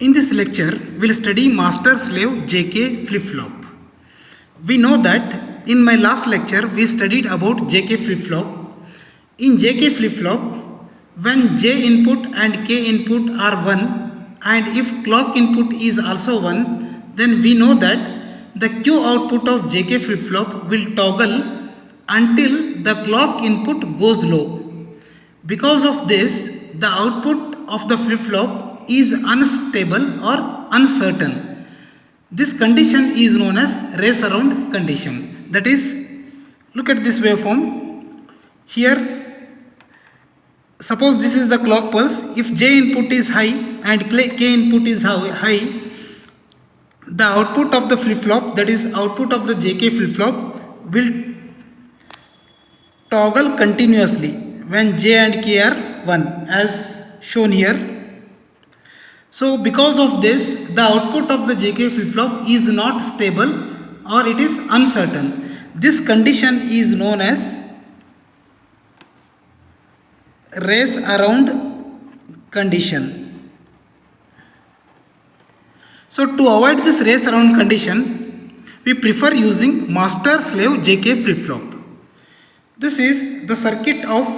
In this lecture, we'll study master slave JK flip flop. We know that in my last lecture, we studied about JK flip flop. In JK flip flop, when J input and K input are 1 and if clock input is also 1, then we know that the Q output of JK flip flop will toggle until the clock input goes low. Because of this, the output of the flip flop is unstable or uncertain. This condition is known as race around condition. That is, look at this waveform. Here, suppose this is the clock pulse. If J input is high and K input is high, the output of the flip flop, that is output of the JK flip flop, will toggle continuously when J and K are 1 as shown here. So because of this, the output of the JK flip flop is not stable or it is uncertain. This condition is known as race around condition. So to avoid this race around condition, we prefer using master slave JK flip flop. This is the circuit of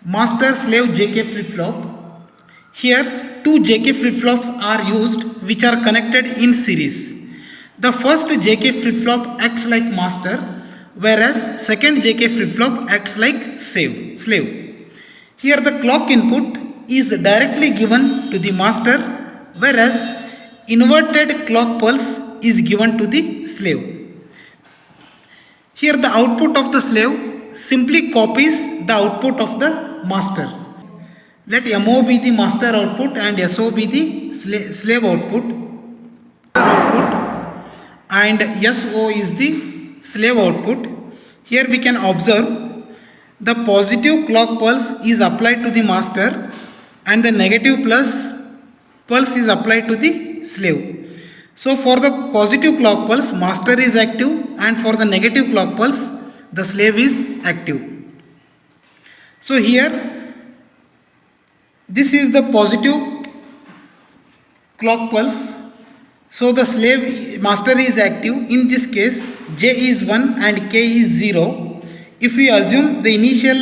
master slave JK flip flop. Here two JK flip flops are used which are connected in series. The first JK flip flop acts like master, whereas second JK flip flop acts like slave. Here the clock input is directly given to the master, whereas inverted clock pulse is given to the slave. Here the output of the slave simply copies the output of the master. Let MO be the master output and SO be the slave output, and SO is the slave output. Here we can observe the positive clock pulse is applied to the master and the negative pulse is applied to the slave. So for the positive clock pulse, master is active, and for the negative clock pulse, the slave is active. So here this is the positive clock pulse. So the master is active. In this case, J is 1 and K is 0. If we assume the initial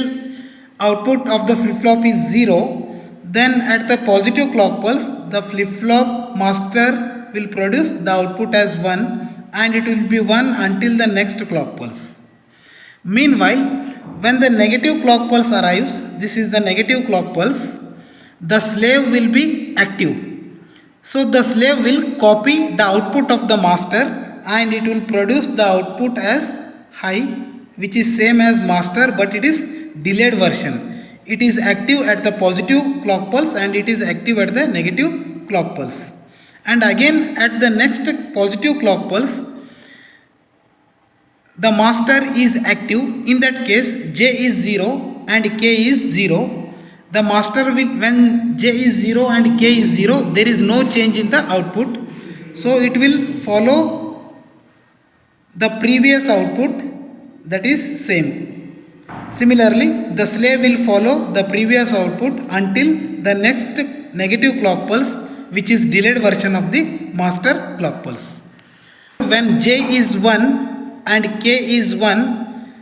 output of the flip flop is 0, then at the positive clock pulse, the flip flop master will produce the output as 1 and it will be 1 until the next clock pulse. Meanwhile, when the negative clock pulse arrives, this is the negative clock pulse, the slave will be active. So the slave will copy the output of the master and it will produce the output as high, which is same as master, but it is delayed version. It is active at the positive clock pulse and it is active at the negative clock pulse. And again at the next positive clock pulse, the master is active. In that case, J is 0 and K is 0. The master will, when J is 0 and K is 0, there is no change in the output. So it will follow the previous output, that is same. Similarly, the slave will follow the previous output until the next negative clock pulse, which is delayed version of the master clock pulse. When J is 1 and K is 1,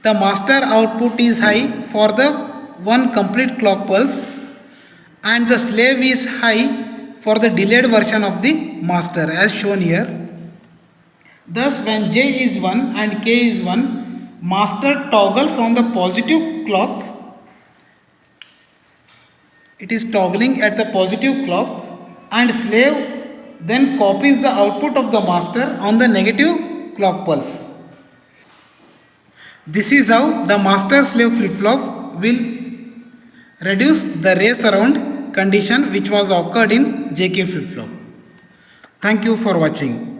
the master output is high for the one complete clock pulse and the slave is high for the delayed version of the master as shown here. Thus when J is 1 and K is 1, master toggles on the positive clock. It is toggling at the positive clock and slave then copies the output of the master on the negative clock pulse. This is how the master slave flip flop will reduce the race around condition which was occurred in JK flip flop. Thank you for watching.